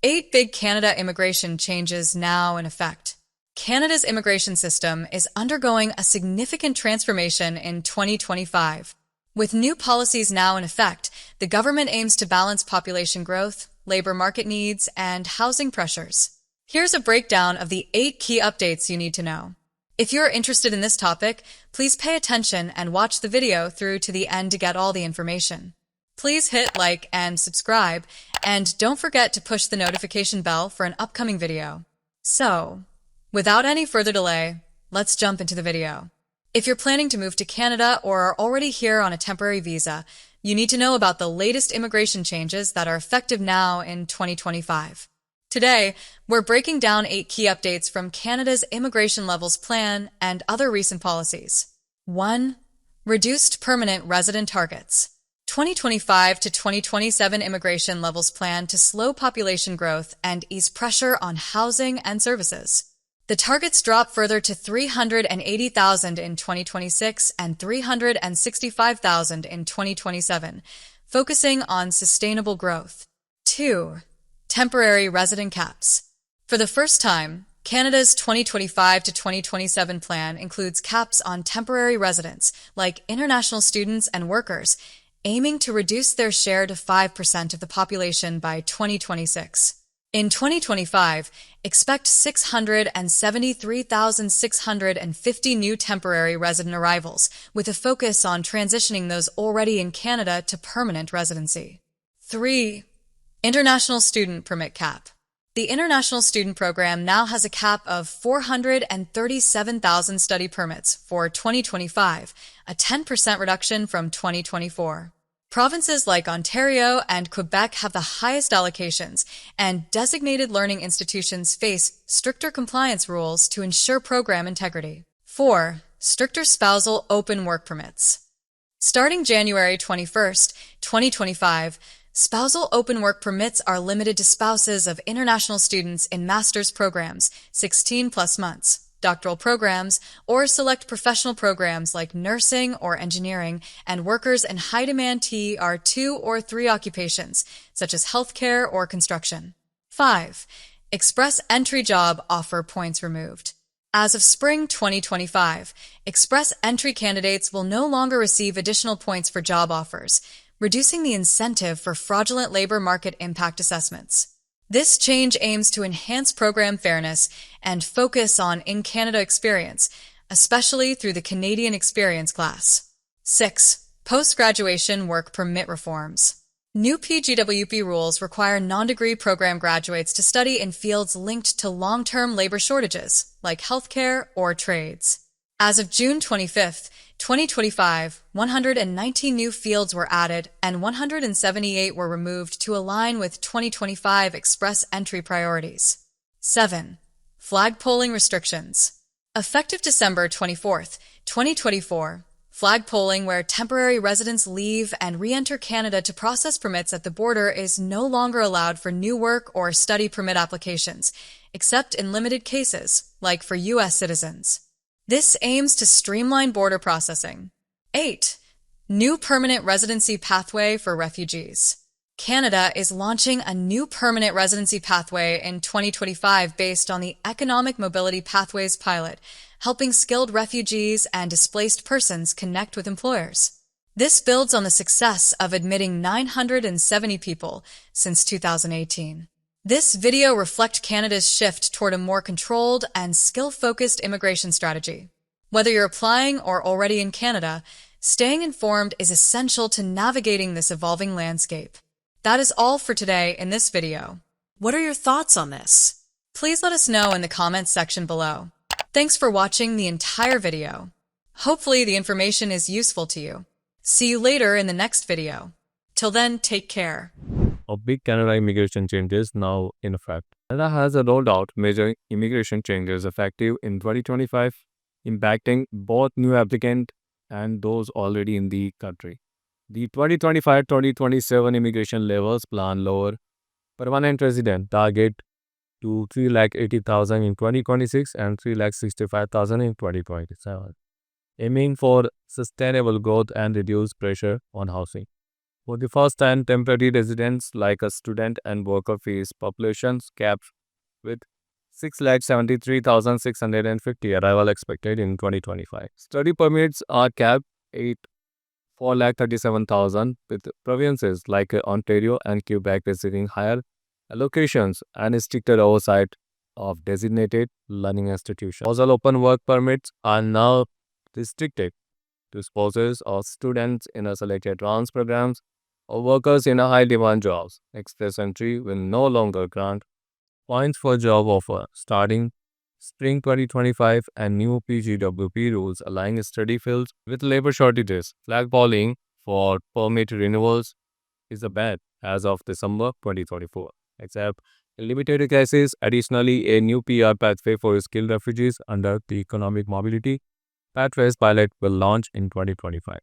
8 big Canada immigration changes now in effect. Canada's immigration system is undergoing a significant transformation in 2025. With new policies now in effect, the government aims to balance population growth, labor market needs, and housing pressures. Here's a breakdown of the 8 key updates you need to know. If you're interested in this topic, please pay attention and watch the video through to the end to get all the information. Please hit like and subscribe, and don't forget to push the notification bell for an upcoming video. So, without any further delay, let's jump into the video. If you're planning to move to Canada or are already here on a temporary visa, you need to know about the latest immigration changes that are effective now in 2025. Today, we're breaking down 8 key updates from Canada's Immigration Levels Plan and other recent policies. 1. Reduced permanent resident targets. 2025 to 2027 Immigration Levels Plan to slow population growth and ease pressure on housing and services. The targets drop further to 380,000 in 2026 and 365,000 in 2027, focusing on sustainable growth. 2. Temporary resident caps. For the first time, Canada's 2025 to 2027 plan includes caps on temporary residents, like international students and workers, aiming to reduce their share to 5% of the population by 2026. In 2025, expect 673,650 new temporary resident arrivals, with a focus on transitioning those already in Canada to permanent residency. 3. International Student Permit Cap. The International Student Program now has a cap of 437,000 study permits for 2025, a 10% reduction from 2024. Provinces like Ontario and Quebec have the highest allocations, and designated learning institutions face stricter compliance rules to ensure program integrity. 4. Stricter spousal open work permits. Starting January 21st, 2025, spousal open work permits are limited to spouses of international students in master's programs, 16 plus months, doctoral programs, or select professional programs like nursing or engineering, and workers in high-demand Tier 2 or 3 occupations, such as healthcare or construction. 5. Express entry job offer points removed. As of spring 2025, express entry candidates will no longer receive additional points for job offers, reducing the incentive for fraudulent labor market impact assessments. This change aims to enhance program fairness and focus on in-Canada experience, especially through the Canadian Experience class. 6. Post-graduation work permit reforms. New PGWP rules require non-degree program graduates to study in fields linked to long-term labor shortages, like healthcare or trades. As of June 25th, 2025, 119 new fields were added and 178 were removed to align with 2025 express entry priorities. 7. Flag polling restrictions. Effective December 24th, 2024, flag polling where temporary residents leave and re-enter Canada to process permits at the border is no longer allowed for new work or study permit applications, except in limited cases, like for U.S. citizens. This aims to streamline border processing. 8. New permanent residency pathway for refugees. Canada is launching a new permanent residency pathway in 2025 based on the Economic Mobility Pathways pilot, helping skilled refugees and displaced persons connect with employers. This builds on the success of admitting 970 people since 2018. This video reflects Canada's shift toward a more controlled and skill-focused immigration strategy. Whether you're applying or already in Canada, staying informed is essential to navigating this evolving landscape. That is all for today in this video. What are your thoughts on this? Please let us know in the comments section below. Thanks for watching the entire video. Hopefully the information is useful to you. See you later in the next video. Till then, take care. Of big Canada immigration changes now in effect. Canada has rolled out major immigration changes effective in 2025, impacting both new applicants and those already in the country. The 2025-2027 immigration levels plan lower permanent resident target to 380,000 in 2026 and 365,000 in 2027, aiming for sustainable growth and reduced pressure on housing. For the first time, temporary residents like a student and worker face populations capped with 6,73,650 arrival expected in 2025. Study permits are capped at 4,37,000 with provinces like Ontario and Quebec receiving higher allocations and stricter oversight of designated learning institutions. Spousal open work permits are now restricted to spouses or students in a selected trans programs or workers in a high demand jobs. Express entry will no longer grant points for job offer starting spring 2025 and new PGWP rules aligning study fields with labor shortages. Blackballing for permit renewals is a ban as of December 2024. Except in limited cases, additionally, a new PR pathway for skilled refugees under the Economic Mobility Pathways pilot will launch in 2025.